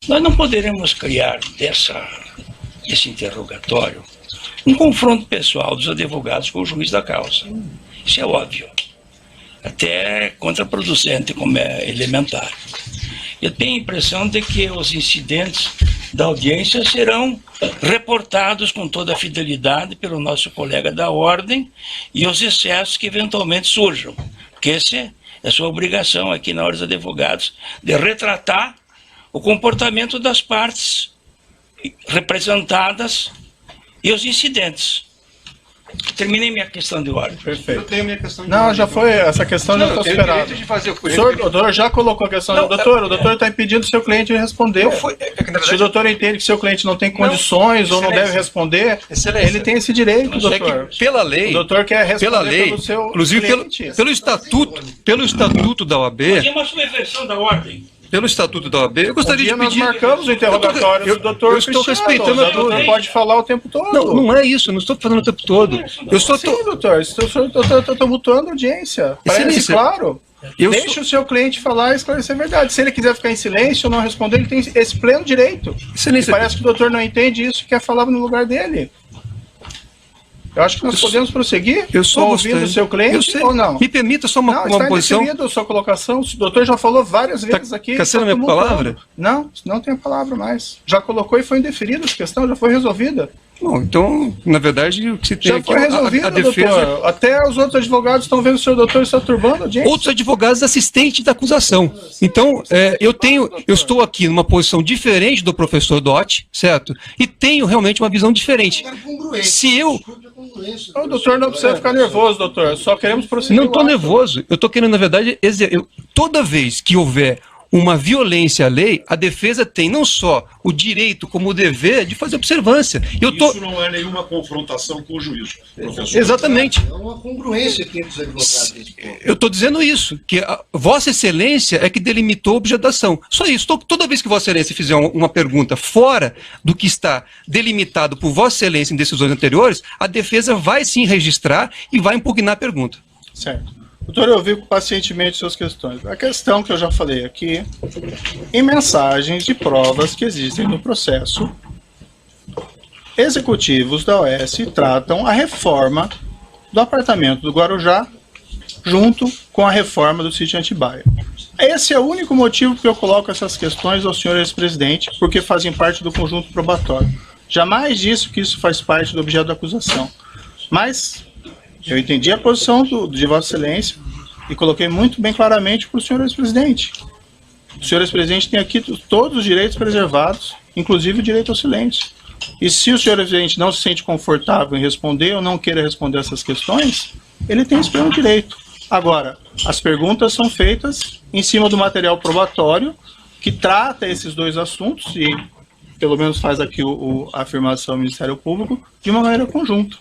Nós não poderemos criar esse interrogatório um confronto pessoal dos advogados com o juiz da causa. Isso é óbvio. Até contraproducente, como é elementar. Eu tenho a impressão de que os incidentes da audiência serão reportados com toda a fidelidade pelo nosso colega da ordem e os excessos que eventualmente surjam. Porque essa é a sua obrigação aqui na Ordem dos Advogados, de retratar o comportamento das partes representadas e os incidentes. Terminei minha questão de ordem. Perfeito. Eu tenho minha questão de Não, ordem. já foi, essa questão já está superada. O doutor já colocou a questão do doutor, o doutor está impedindo o seu cliente de responder. Se o doutor entende que seu cliente não tem condições ou não deve responder, ele tem esse direito, doutor. Pela lei, o doutor quer responder pela lei, pelo seu inclusive cliente. pelo estatuto da OAB, Mas é uma subversão da ordem. pelo estatuto da OAB, eu gostaria de Nós pedir... marcamos o interrogatório do doutor eu estou Cristiano. respeitando a O doutor tua... pode falar o tempo todo. Não, não é isso, eu não estou falando o tempo todo. Eu só Sim, doutor, estou tumultuando a audiência. Parece Excelência, claro. Deixe sou- o seu cliente falar e esclarecer a verdade. Se ele quiser ficar em silêncio ou não responder, ele tem esse pleno direito. Excelência, E parece que o doutor não entende isso e quer falar no lugar dele. Eu acho que nós podemos prosseguir ouvindo o seu cliente ou não. Me permita só Não, uma está posição. indeferido a sua colocação. O doutor já falou várias vezes aqui. caçando está minha tumultuando. palavra? Não tem a palavra mais. Já colocou e foi indeferida essa questão, já foi resolvida. Bom, então, na verdade, o que se tem Já aqui foi resolvido, a defesa... doutor. Até os outros advogados estão vendo o seu doutor está turbando a audiência. Outros advogados assistentes da acusação. Então, eu estou aqui numa posição diferente do professor Dotti, certo? E tenho realmente uma visão diferente. Se eu... O doutor não precisa ficar nervoso, doutor. Só queremos prosseguir. Não estou nervoso. Eu estou querendo, na verdade, toda vez que houver uma violência à lei, a defesa tem não só o direito, como o dever de fazer observância. Isso não é nenhuma confrontação com o juiz, professor. Exatamente. É uma congruência que os advogados. Eu estou dizendo isso, que a Vossa Excelência é que delimitou a objetação. Só isso. Toda vez que Vossa Excelência fizer uma pergunta fora do que está delimitado por Vossa Excelência em decisões anteriores, a defesa vai sim registrar e vai impugnar a pergunta. Certo. Doutor, eu ouvi pacientemente suas questões. A questão que eu já falei aqui, em mensagens de provas que existem no processo, executivos da OAS tratam a reforma do apartamento do Guarujá junto com a reforma do sítio Atibaia. Esse é o único motivo que eu coloco essas questões ao senhor ex-presidente, porque fazem parte do conjunto probatório. Jamais disse que isso faz parte do objeto da acusação. Mas eu entendi a posição de Vossa Excelência e coloquei muito bem claramente para o senhor ex-presidente. O senhor ex-presidente tem aqui todos os direitos preservados, inclusive o direito ao silêncio. E se o senhor ex-presidente não se sente confortável em responder ou não queira responder essas questões, ele tem esse pleno direito. Agora, as perguntas são feitas em cima do material probatório que trata esses dois assuntos e, pelo menos faz aqui a afirmação do Ministério Público, de uma maneira conjunta.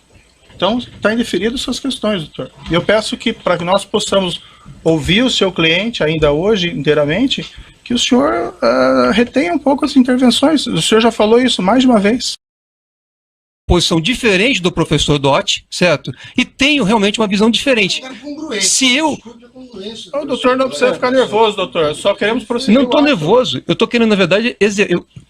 Então, está indeferido suas questões, doutor. E eu peço que, para que nós possamos ouvir o seu cliente ainda hoje inteiramente, que o senhor retenha um pouco as intervenções. O senhor já falou isso mais de uma vez. Posição diferente do professor Dotti, certo? E tenho realmente uma visão diferente. Se eu... O doutor não precisa ficar nervoso, doutor. Só queremos prosseguir. Não estou nervoso. Eu estou querendo, na verdade,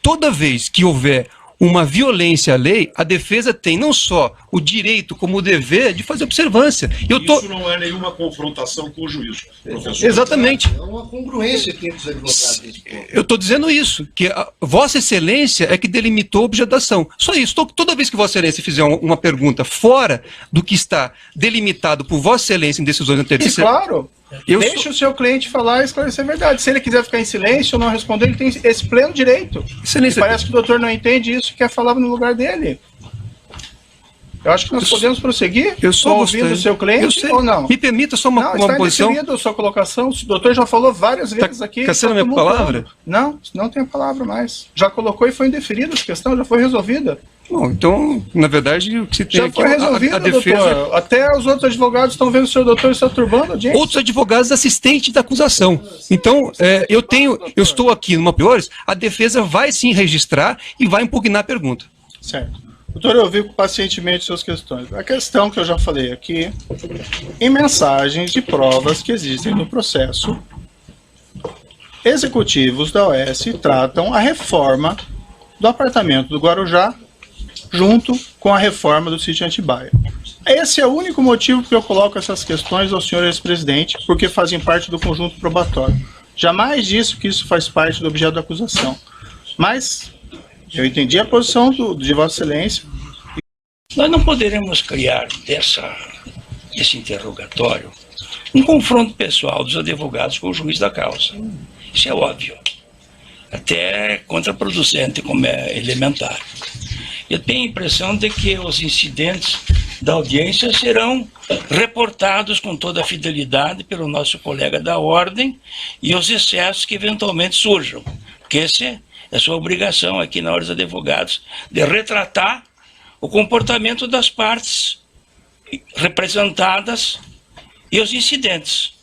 toda vez que houver uma violência à lei, a defesa tem não só o direito, como o dever de fazer observância. Isso não é nenhuma confrontação com o juiz, professor. Exatamente. É uma congruência que os advogados. Eu estou dizendo isso, que a Vossa Excelência é que delimitou a objetação. Só isso. Toda vez que Vossa Excelência fizer uma pergunta fora do que está delimitado por Vossa Excelência em decisões anteriores... Claro. Deixe o seu cliente falar e esclarecer a verdade. Se ele quiser ficar em silêncio ou não responder, ele tem esse pleno direito. E parece que o doutor não entende isso e quer falar no lugar dele. Eu acho que nós podemos prosseguir ouvindo o seu cliente ou não. Me permita só uma posição. Não, está indeferido a sua colocação. O doutor já falou várias vezes aqui. Caçando minha palavra? Não tem a palavra mais. Já colocou e foi indeferida essa questão, já foi resolvida. Bom, então, na verdade, o que se tem já aqui foi resolvido, a defesa... doutor. Até os outros advogados estão vendo o seu doutor está turbando a audiência. Outros advogados assistentes da acusação. Então, eu estou aqui numa piores, a defesa vai sim registrar e vai impugnar a pergunta. Certo. Doutor, eu ouvi pacientemente suas questões. A questão que eu já falei aqui, em mensagens de provas que existem no processo, executivos da OAS tratam a reforma do apartamento do Guarujá junto com a reforma do sítio Atibaia. Esse é o único motivo que eu coloco essas questões ao senhor ex-presidente, porque fazem parte do conjunto probatório. Jamais disse que isso faz parte do objeto da acusação. Mas eu entendi a posição de Vossa Excelência. Nós não poderemos criar esse interrogatório um confronto pessoal dos advogados com o juiz da causa. Isso é óbvio. Até contraproducente, como é elementar. Eu tenho a impressão de que os incidentes da audiência serão reportados com toda a fidelidade pelo nosso colega da ordem e os excessos que eventualmente surjam. Porque essa é a sua obrigação aqui na Ordem dos Advogados, de retratar o comportamento das partes representadas e os incidentes.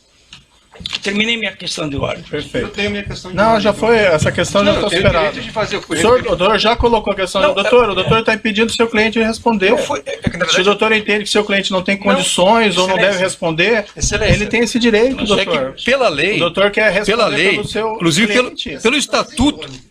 Terminei minha questão de ordem. Perfeito. Eu tenho minha questão de Não, ordem. já foi, essa questão já está eu tenho superada. direito de fazer o O doutor já colocou a questão. Não, O doutor está impedindo o seu cliente de responder. que, na Se o verdade, doutor entende que seu cliente não tem condições ou não Excelência. deve responder, Excelência. ele tem esse direito, é doutor. que pela lei, O doutor quer responder pela lei, pelo seu inclusive cliente.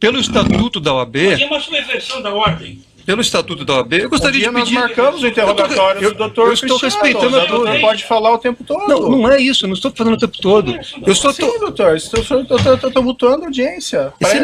pelo estatuto da OAB, É uma subversão da ordem. pelo estatuto da OAB, eu gostaria dia de pedir... nós marcamos o interrogatório do doutor eu estou Cristiano. respeitando O a doutor lei. pode falar o tempo todo. Não, não é isso, eu não estou falando o tempo todo. Eu só estou... Sim, doutor, estou tumultuando a audiência. Excelente.